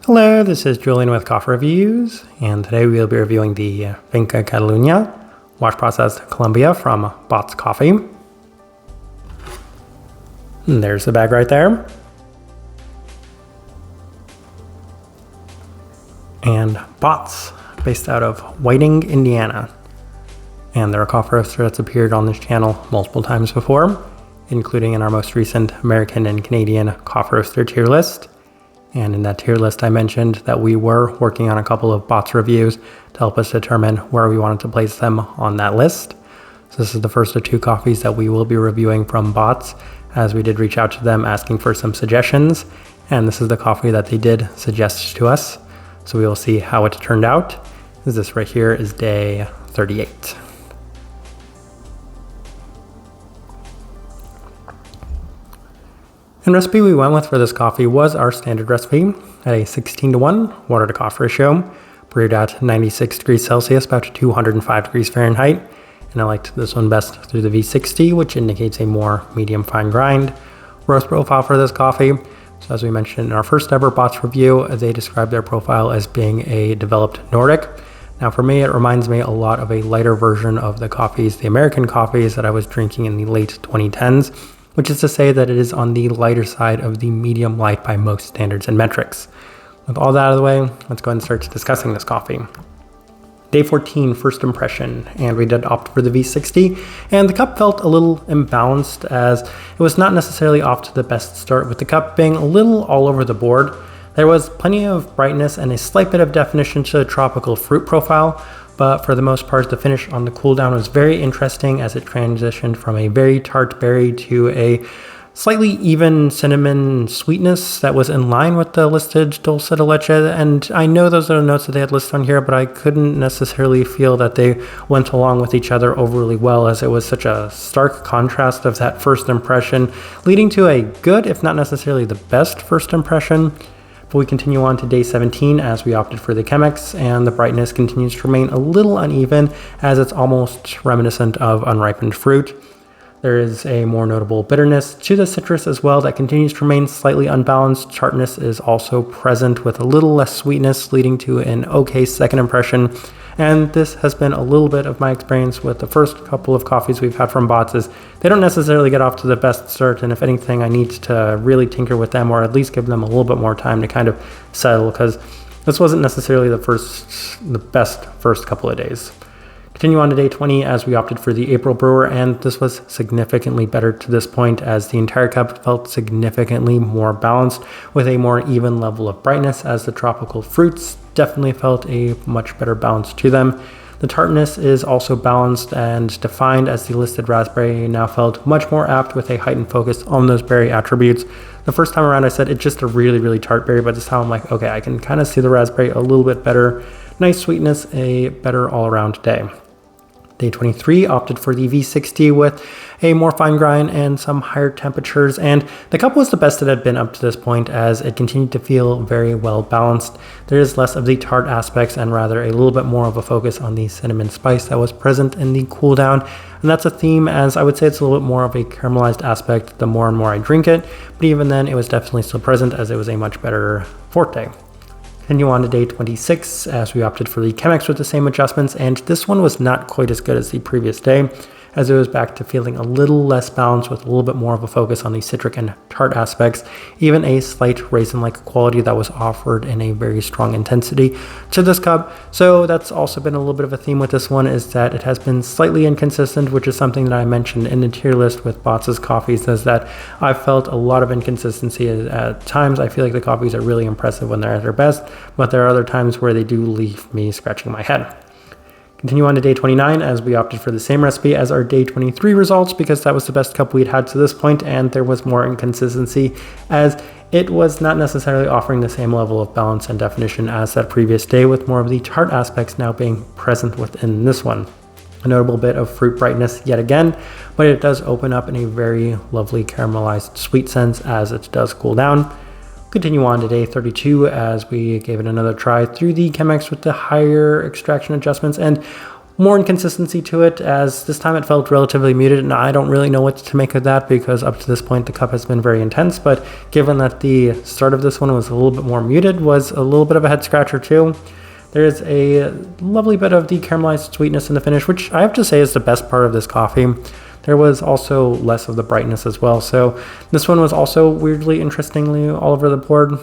Hello, this is Julian with Coffee Reviews, and today we'll be reviewing the Finca Cataluña wash processed Colombia from Botz Coffee. And there's the bag right there. And Botz, based out of Whiting, Indiana. And they're a coffee roaster that's appeared on this channel multiple times before, including in our most recent American and Canadian coffee roaster tier list. And in that tier list, I mentioned that we were working on a couple of Botz reviews to help us determine where we wanted to place them on that list. So this is the first of two coffees that we will be reviewing from Botz, as we did reach out to them asking for some suggestions. And this is the coffee that they did suggest to us. So we will see how it turned out. This right here is day 38. The recipe we went with for this coffee was our standard recipe at a 16:1 water to coffee ratio, brewed at 96 degrees Celsius, about 205 degrees Fahrenheit. And I liked this one best through the V60, which indicates a more medium fine grind roast profile for this coffee. So as we mentioned in our first ever Botz review, they described their profile as being a developed Nordic. Now for me, it reminds me a lot of a lighter version of the American coffees that I was drinking in the late 2010s. Which is to say that it is on the lighter side of the medium light by most standards and metrics. With all that out of the way, let's go ahead and start discussing this coffee. Day 14, first impression, and we did opt for the V60, and the cup felt a little imbalanced as it was not necessarily off to the best start, with the cup being a little all over the board. There was plenty of brightness and a slight bit of definition to the tropical fruit profile, but for the most part, the finish on the cool down was very interesting as it transitioned from a very tart berry to a slightly even cinnamon sweetness that was in line with the listed dulce de leche. And I know those are the notes that they had listed on here, but I couldn't necessarily feel that they went along with each other overly well, as it was such a stark contrast of that first impression, leading to a good, if not necessarily the best first impression. But we continue on to day 17 as we opted for the Chemex, and the brightness continues to remain a little uneven as it's almost reminiscent of unripened fruit. There is a more notable bitterness to the citrus as well that continues to remain slightly unbalanced. Tartness is also present with a little less sweetness, leading to an okay second impression. And this has been a little bit of my experience with the first couple of coffees we've had from Botz. Is they don't necessarily get off to the best start, and if anything, I need to really tinker with them, or at least give them a little bit more time to kind of settle, because this wasn't necessarily the best first couple of days. Continue on to day 20 as we opted for the April brewer, and this was significantly better to this point as the entire cup felt significantly more balanced with a more even level of brightness, as the tropical fruits definitely felt a much better balance to them. The tartness is also balanced and defined, as the listed raspberry now felt much more apt with a heightened focus on those berry attributes. The first time around I said it's just a really, really tart berry, but this time I'm like, okay, I can kind of see the raspberry a little bit better. Nice sweetness, a better all-around day. Day 23 opted for the V60 with a more fine grind and some higher temperatures, and the cup was the best it had been up to this point, as it continued to feel very well balanced. There is less of the tart aspects and rather a little bit more of a focus on the cinnamon spice that was present in the cool down, and that's a theme, as I would say it's a little bit more of a caramelized aspect the more and more I drink it, but even then it was definitely still present, as it was a much better forte. Continue on to day 26 as we opted for the Chemex with the same adjustments, and this one was not quite as good as the previous day, as it was back to feeling a little less balanced with a little bit more of a focus on the citric and tart aspects, even a slight raisin-like quality that was offered in a very strong intensity to this cup. So that's also been a little bit of a theme with this one, is that it has been slightly inconsistent, which is something that I mentioned in the tier list with Botz's coffees, is that I felt a lot of inconsistency. At times I feel like the coffees are really impressive when they're at their best, but there are other times where they do leave me scratching my head. Continue on to day 29 as we opted for the same recipe as our day 23 results, because that was the best cup we'd had to this point, and there was more inconsistency as it was not necessarily offering the same level of balance and definition as that previous day, with more of the tart aspects now being present within this one. A notable bit of fruit brightness yet again, but it does open up in a very lovely caramelized sweet sense as it does cool down. Continue on to day 32 as we gave it another try through the Chemex with the higher extraction adjustments, and more inconsistency to it, as this time it felt relatively muted, and I don't really know what to make of that because up to this point the cup has been very intense, but given that the start of this one was a little bit more muted, was a little bit of a head scratcher too. There's a lovely bit of decaramelized sweetness in the finish, which I have to say is the best part of this coffee. There was also less of the brightness as well, so this one was also weirdly, interestingly all over the board.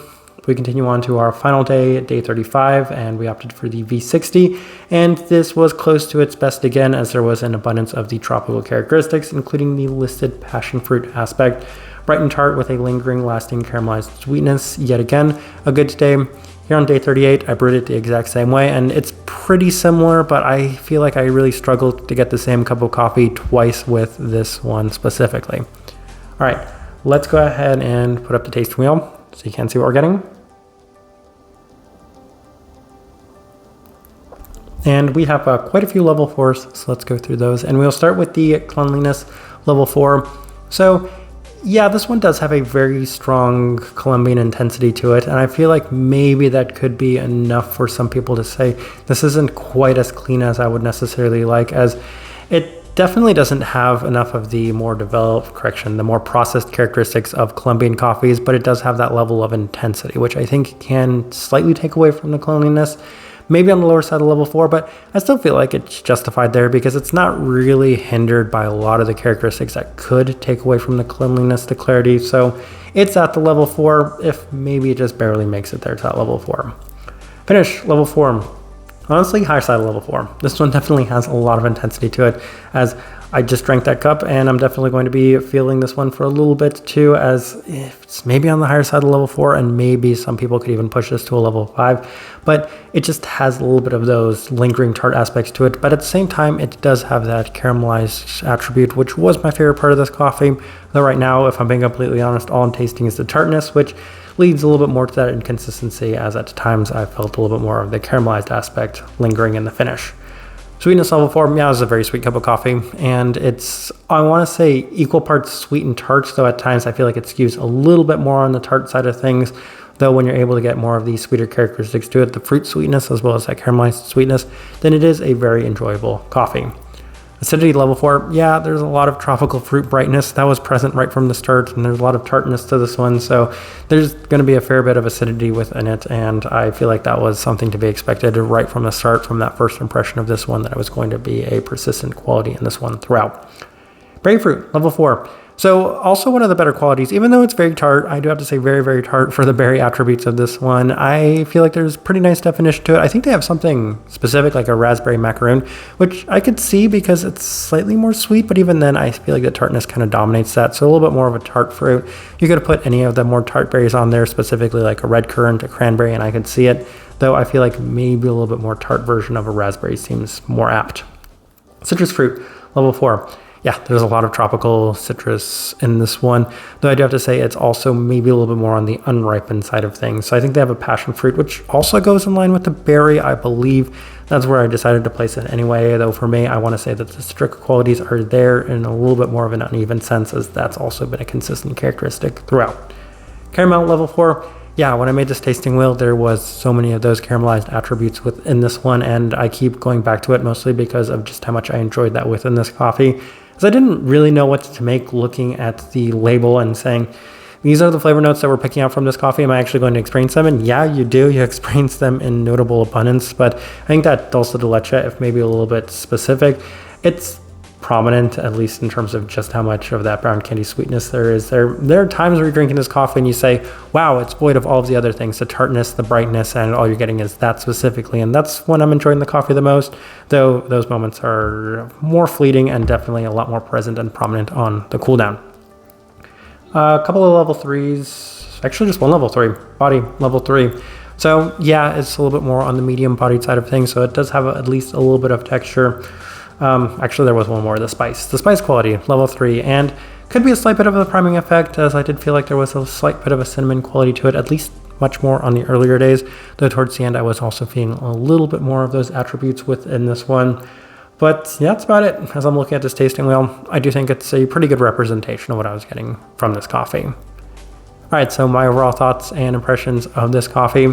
We continue on to our final day, day 35, and we opted for the V60, and this was close to its best again, as there was an abundance of the tropical characteristics, including the listed passion fruit aspect. Bright and tart with a lingering, lasting caramelized sweetness. Yet again, a good day. Here on day 38, I brewed it the exact same way, and it's pretty similar, but I feel like I really struggled to get the same cup of coffee twice with this one specifically. All right, let's go ahead and put up the tasting wheel so you can see what we're getting. And we have quite a few level 4s, so let's go through those. And we'll start with the cleanliness level 4. So yeah, this one does have a very strong Colombian intensity to it, and I feel like maybe that could be enough for some people to say this isn't quite as clean as I would necessarily like, as it definitely doesn't have enough of the more developed, the more processed characteristics of Colombian coffees, but it does have that level of intensity, which I think can slightly take away from the cleanliness. Maybe on the lower side of level 4, but I still feel like it's justified there because it's not really hindered by a lot of the characteristics that could take away from the cleanliness, the clarity. So it's at the level 4, if maybe it just barely makes it there to that level 4. Finish, level 4. Honestly, higher side of level 4. This one definitely has a lot of intensity to it, as I just drank that cup, and I'm definitely going to be feeling this one for a little bit too, as it's maybe on the higher side of level 4, and maybe some people could even push this to a level 5, but it just has a little bit of those lingering tart aspects to it. But at the same time, it does have that caramelized attribute, which was my favorite part of this coffee. Though right now, if I'm being completely honest, all I'm tasting is the tartness, which leads a little bit more to that inconsistency, as at times I felt a little bit more of the caramelized aspect lingering in the finish. Sweetness level 4, yeah, this is a very sweet cup of coffee, and it's, I want to say, equal parts sweet and tart, though at times I feel like it skews a little bit more on the tart side of things, though when you're able to get more of these sweeter characteristics to it, the fruit sweetness as well as that caramelized sweetness, then it is a very enjoyable coffee. Acidity level 4, yeah, there's a lot of tropical fruit brightness that was present right from the start, and there's a lot of tartness to this one, so there's going to be a fair bit of acidity within it, and I feel like that was something to be expected right from the start, from that first impression of this one, that it was going to be a persistent quality in this one throughout. Berry fruit, level 4. So also one of the better qualities, even though it's very tart, I do have to say very, very tart for the berry attributes of this one. I feel like there's pretty nice definition to it. I think they have something specific like a raspberry macaroon, which I could see because it's slightly more sweet, but even then I feel like the tartness kind of dominates that. So a little bit more of a tart fruit. You could have put any of the more tart berries on there, specifically like a red currant, a cranberry, and I could see it. Though I feel like maybe a little bit more tart version of a raspberry seems more apt. Citrus fruit, level 4. Yeah, there's a lot of tropical citrus in this one, though I do have to say it's also maybe a little bit more on the unripened side of things. So I think they have a passion fruit, which also goes in line with the berry, I believe. That's where I decided to place it anyway, though for me, I want to say that the citric qualities are there in a little bit more of an uneven sense, as that's also been a consistent characteristic throughout. Caramel, level 4. Yeah, when I made this tasting wheel, there was so many of those caramelized attributes within this one, and I keep going back to it mostly because of just how much I enjoyed that within this coffee. Because I didn't really know what to make looking at the label and saying, these are the flavor notes that we're picking out from this coffee. Am I actually going to experience them? And yeah, you do. You experience them in notable abundance. But I think that dulce de leche, if maybe a little bit specific, it's prominent, at least in terms of just how much of that brown candy sweetness there is. There are times where you're drinking this coffee and you say, wow, it's void of all of the other things, the tartness, the brightness, and all you're getting is that specifically. And that's when I'm enjoying the coffee the most, though those moments are more fleeting and definitely a lot more present and prominent on the cool down. A couple of level 3s, actually just one level 3, body level 3. So yeah, it's a little bit more on the medium bodied side of things, so it does have at least a little bit of texture. Actually, there was one more, the spice quality, level 3, and could be a slight bit of a priming effect, as I did feel like there was a slight bit of a cinnamon quality to it, at least much more on the earlier days, though towards the end I was also feeling a little bit more of those attributes within this one. But yeah, that's about it. As I'm looking at this tasting wheel, I do think it's a pretty good representation of what I was getting from this coffee. Alright, so my overall thoughts and impressions of this coffee.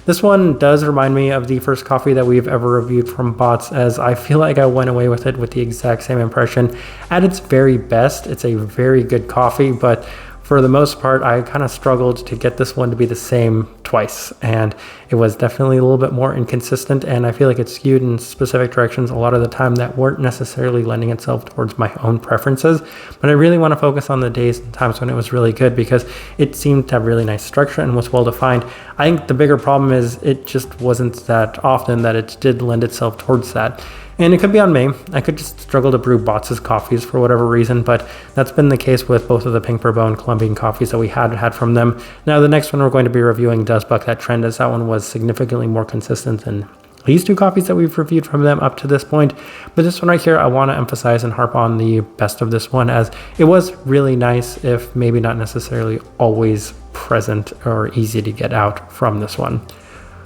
This one does remind me of the first coffee that we've ever reviewed from Botz, as I feel like I went away with it with the exact same impression. At its very best, it's a very good coffee, but for the most part, I kind of struggled to get this one to be the same twice, and it was definitely a little bit more inconsistent, and I feel like it skewed in specific directions a lot of the time that weren't necessarily lending itself towards my own preferences. But I really want to focus on the days and times when it was really good, because it seemed to have really nice structure and was well defined. I think the bigger problem is it just wasn't that often that it did lend itself towards that. And it could be on me. I could just struggle to brew Botz's coffees for whatever reason, but that's been the case with both of the Pink Bourbon Colombian coffees that we had from them. Now, the next one we're going to be reviewing does buck that trend, as that one was significantly more consistent than these two coffees that we've reviewed from them up to this point. But this one right here, I want to emphasize and harp on the best of this one, as it was really nice, if maybe not necessarily always present or easy to get out from this one.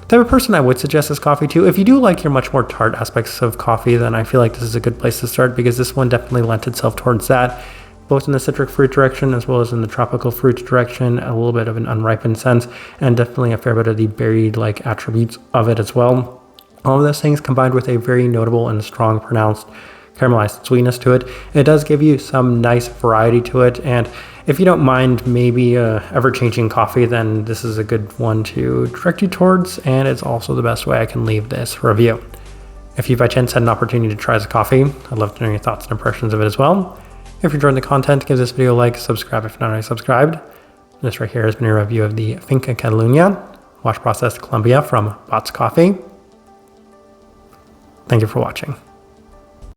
The type of person I would suggest this coffee to, if you do like your much more tart aspects of coffee, then I feel like this is a good place to start, because this one definitely lent itself towards that, both in the citric fruit direction as well as in the tropical fruit direction, a little bit of an unripened sense, and definitely a fair bit of the berry-like attributes of it as well. All of those things combined with a very notable and strong pronounced caramelized sweetness to it. It does give you some nice variety to it, and if you don't mind maybe ever-changing coffee, then this is a good one to direct you towards, and it's also the best way I can leave this review. If you by chance had an opportunity to try this coffee, I'd love to know your thoughts and impressions of it as well. If you're enjoying the content, give this video a like, subscribe if you're not already subscribed. This right here has been a review of the Finca Cataluña wash processed Colombia from Botz Coffee. Thank you for watching.